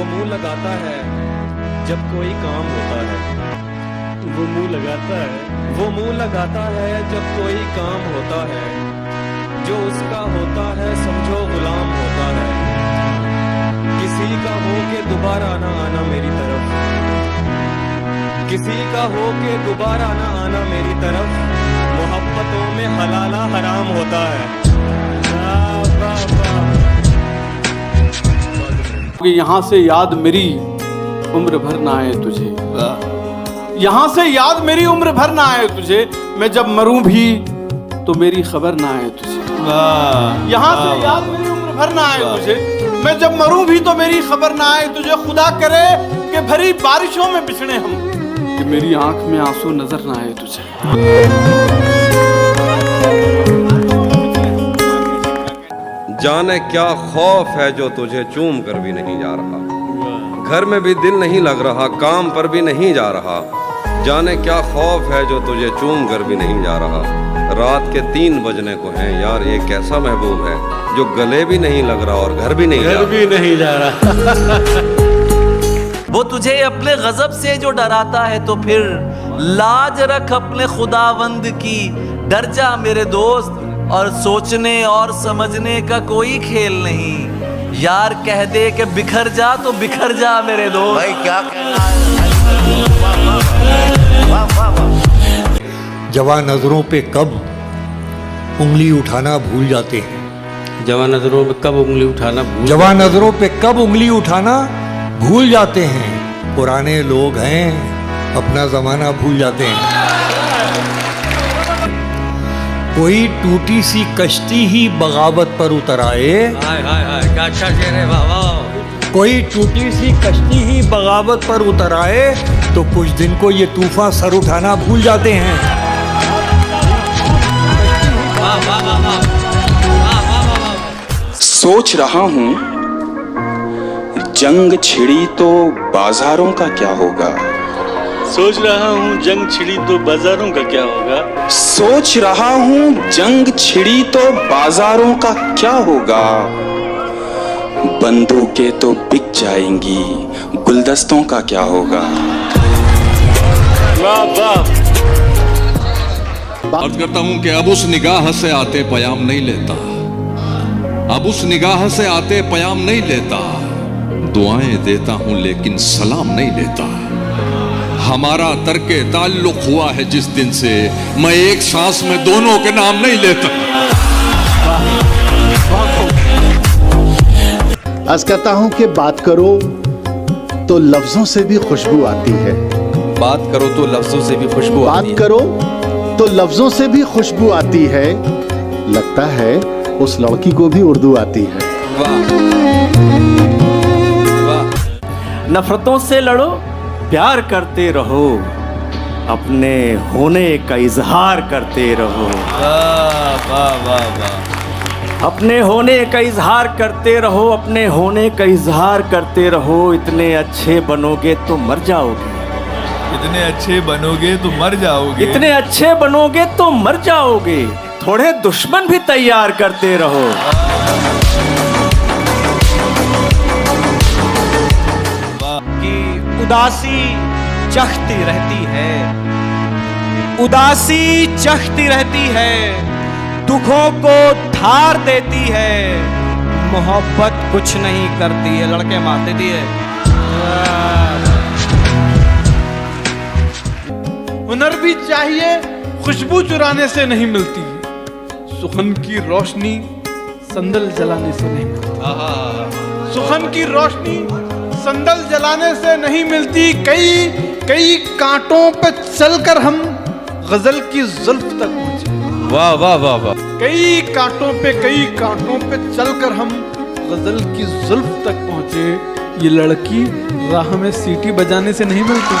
वो मुंह लगाता है जब कोई काम होता है। वो मुंह लगाता है, वो मुंह लगाता है जब कोई काम होता है। जो उसका होता है समझो गुलाम होता है। किसी का हो के दोबारा ना आना मेरी तरफ, किसी का हो के दोबारा ना आना मेरी तरफ। मोहब्बतों में हलाला हराम होता है। यहाँ से याद मेरी उम्र भर ना आए तुझे, यहाँ से याद मेरी उम्र भर ना आए तुझे। मैं जब मरूं भी तो मेरी खबर ना आए तुझे। यहाँ से याद मेरी उम्र भर ना आए तुझे। मैं जब मरूं भी तो मेरी खबर ना आए तुझे। खुदा करे कि भरी बारिशों में बिछड़े हम, कि मेरी आंख में आंसू नजर ना आए तुझे। जाने क्या खौफ है जो तुझे चूम कर भी नहीं जा रहा। घर में भी दिल नहीं लग रहा, काम पर भी नहीं जा रहा। जाने क्या खौफ है जो तुझे चूम कर भी नहीं जा रहा। रात के 3 बजने को हैं यार, ये कैसा महबूब है जो गले भी नहीं लग रहा और घर भी नहीं जा रहा। वो तुझे अपने गजब से जो डराता है तो फिर लाज रख अपने खुदावंद की। डर जा मेरे दोस्त, और सोचने और समझने का कोई खेल नहीं। यार कह दे कि बिखर जा तो बिखर जा मेरे दोस्त। भाई क्या कहना है। जवान नजरों पे कब उंगली उठाना भूल जाते हैं। जवान नजरों पे कब उंगली उठाना जवान नजरों पे कब उंगली उठाना भूल जाते हैं। पुराने लोग हैं, अपना जमाना भूल जाते हैं। कोई टूटी सी कश्ती ही बगावत पर उतर आए। क्या अच्छा शेर है, वाह वाह। कोई टूटी सी कश्ती ही बगावत पर उतर आए तो कुछ दिन को ये तूफान सर उठाना भूल जाते हैं। सोच रहा हूँ जंग छिड़ी तो बाजारों का क्या होगा। सोच रहा हूँ जंग छिड़ी तो बाजारों का क्या होगा। सोच रहा हूँ जंग छिड़ी तो बाजारों का क्या होगा। बंदूकें तो बिक जाएंगी, गुलदस्तों का क्या होगा। वाह वाह। अर्ज करता हूं कि अब उस निगाह से आते पयाम नहीं लेता, अब उस निगाह से आते पयाम नहीं लेता। दुआएं देता हूं लेकिन सलाम नहीं लेता। हमारा तर्के ताल्लुक हुआ है जिस दिन से, मैं एक सांस में दोनों के नाम नहीं लेता। आज कहता हूं कि बात करो तो लफ्जों से भी खुशबू आती है। बात करो तो लफ्जों से भी खुशबू आती है। बात करो तो लफ्जों से भी खुशबू आती है। लगता है उस लड़की को भी उर्दू आती है। नफरतों से लड़ो, प्यार करते रहो, अपने होने का इजहार करते रहो। अपने होने का इजहार करते रहो, अपने होने का इजहार करते रहो। इतने अच्छे बनोगे तो मर जाओगे, इतने अच्छे बनोगे तो मर जाओगे, इतने अच्छे बनोगे तो मर जाओगे। थोड़े दुश्मन भी तैयार करते रहो। कि उदासी चखती रहती है, उदासी चखती रहती है, दुखों को धार देती है। मोहब्बत कुछ नहीं करती है, लड़के मार देती है। हुनर भी चाहिए, खुशबू चुराने से नहीं मिलती। सुखन की रोशनी संदल जलाने से नहीं मिलती। सुखन की रोशनी संदल जलाने से नहीं मिलती। कई कांटों पे चलकर हम गजल की जुल्फ तक पहुंचे। वाह वाह वाह वाह। कई कांटों पे चलकर हम गजल की जुल्फ तक पहुंचे। ये लड़की राह में सीटी बजाने से नहीं मिलती।